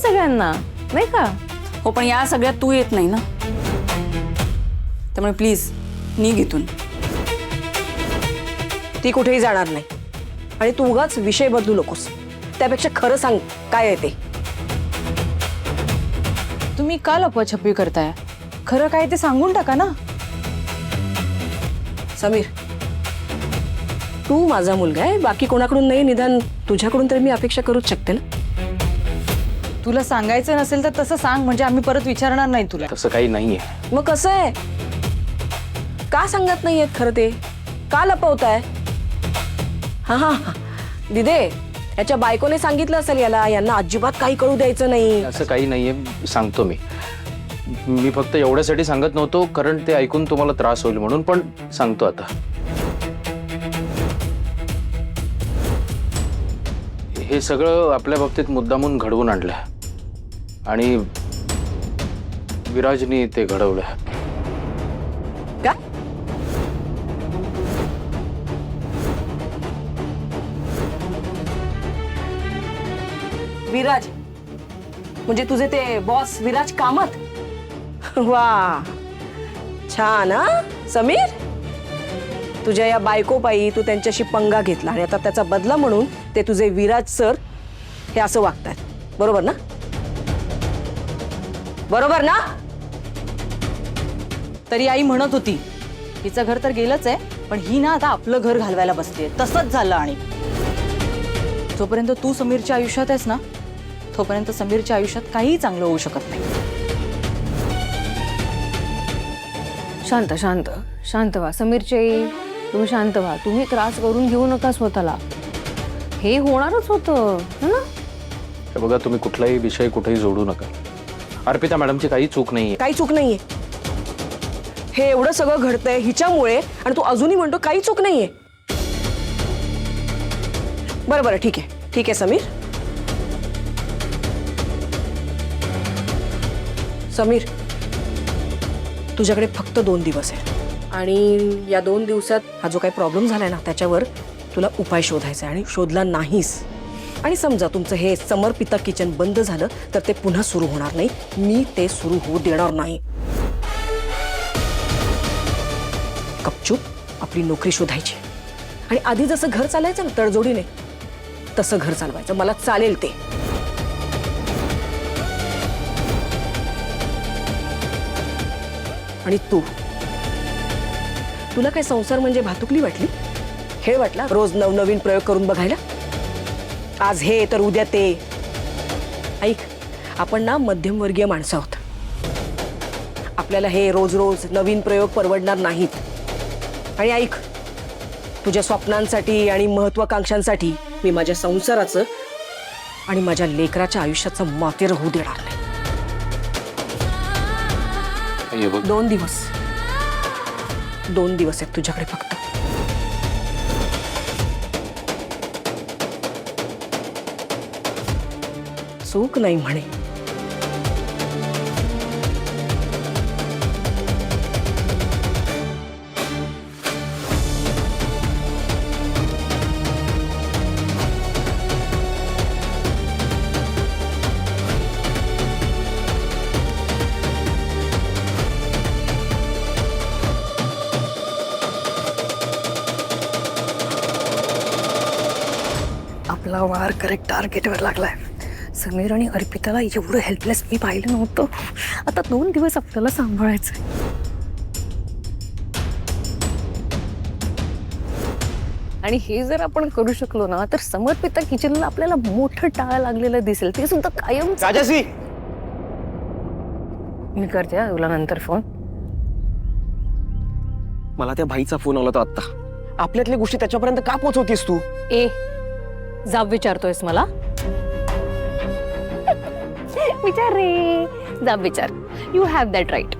सगळ्यांना नाही का? हो पण या सगळ्यात तू येत नाही ना, त्यामुळे प्लीज निघ इथून. ती कुठेही जाणार नाही आणि तू उगाच विषय बदलू नकोस. त्यापेक्षा खरं सांग काय आहे ते. तुम्ही का लपछपी करताय? खरं काय ते सांगून टाका ना. समीर, तू माझा मुलगा आहे, बाकी कोणाकडून नाही, निदान तुझ्याकडून तरी मी अपेक्षा करूच शकते ना. तुला सांगायचं नसेल तर तसं सांग, म्हणजे आम्ही परत विचारणार नाही तुला. तसं काही नाहीये. मग कसं आहे? का सांगत नाहीयेत खरं ते? का लपवताय? हा हा हा दिदे, याच्या बायकोने सांगितलं असेल याला, यांना अजिबात काही कळू द्यायचं नाही. असं काही नाहीये, सांगतो मी. मी फक्त एवढ्यासाठी सांगत नव्हतो कारण ते ऐकून तुम्हाला त्रास होईल म्हणून, पण सांगतो आता. हे सगळं आपल्या बाबतीत मुद्दामून घडवून आणलंय आणि विराजनी ते घडवलंय. का? विराज म्हणजे तुझे ते बॉस विराज कामत? वा छान. हा समीर, तुझ्या या बायकोपायी तू त्यांच्याशी पंगा घेतला आणि आता त्याचा बदला म्हणून ते तुझे विराज सर हे असं वागतात, बरोबर ना? बरोबर ना? तरी आई म्हणत होती हिचं घर तर गेलंच आहे, पण ही ना आता आपलं घर घालवायला बसलीये. तसंच झालं. आणि जोपर्यंत तू समीरच्या आयुष्यात आहेस ना, तोपर्यंत समीरच्या आयुष्यात काहीही चांगलं होऊ शकत नाही. शांत शांत शांत व्हा समीरची आई, तुम्ही शांत व्हा. तुम्ही त्रास करून घेऊ नका स्वतःला. हे होणारच होतं ना. हे बघा, तुम्ही कुठलाही विषय कुठेही जोडू नका. अर्पिता मॅडमची काही चूक नाहीये. काही चूक नाहीये. हे एवढं सगळं घडतंय हिच्यामुळे आणि तू अजूनही म्हणतो काही चूक नाहीये. बरं बरं ठीक आहे, ठीक आहे समीर. समीर, तुझ्याकडे फक्त 2 दिवस आहे आणि या 2 दिवसात हा जो काही प्रॉब्लेम झालाय ना त्याच्यावर तुला उपाय शोधायचा आहे. आणि शोधला नाहीस आणि समजा तुमचं हे समर्पिता किचन बंद झालं तर ते पुन्हा सुरू होणार नाही. मी ते सुरू होऊ देणार नाही. गपचूप आपली नोकरी शोधायची आणि आधी जसं घर चालायचं ना तडजोडीने, तसं घर चालवायचं. मला चालेल ते. आणि तुला काय संसार म्हणजे भातुकली वाटली? खेळ वाटला रोज नवनवीन प्रयोग करून बघायला? आज हे तर उद्या ते. ऐक, आपण ना मध्यमवर्गीय माणसं आहोत. आपल्याला हे रोज रोज नवीन प्रयोग परवडणार नाहीत. आणि ऐक, तुझ्या स्वप्नांसाठी आणि महत्वाकांक्षांसाठी मी माझ्या संसाराचं आणि माझ्या लेकराच्या आयुष्याचं मातेर होऊ देणार नाही. 2 दिवस 2 दिवस आहेत तुझ्याकडे फक्त. चूक नाही म्हणे. आपला वार करेक्ट टार्गेटवर लागलाय. समीर आणि अर्पिताला एवढं हेल्पलेस मी पाहिलं नव्हतं. आता 2 दिवस आपल्याला सांभाळायचंय. आणि हे जर आपण करू शकलो ना तर समर्पिता किचनला आपल्याला मोठं टाळं लागलेलं दिसेल. ते सुद्धा कायम. राजश्री, मी करते हा तुला नंतर फोन. मला त्या भाईचा फोन आला होता आता. आपल्यातल्या गोष्टी त्याच्यापर्यंत का पोहोचवतेस तू? ए जाब विचारतोयस मला? विचार रे, जाब विचार. You have that right.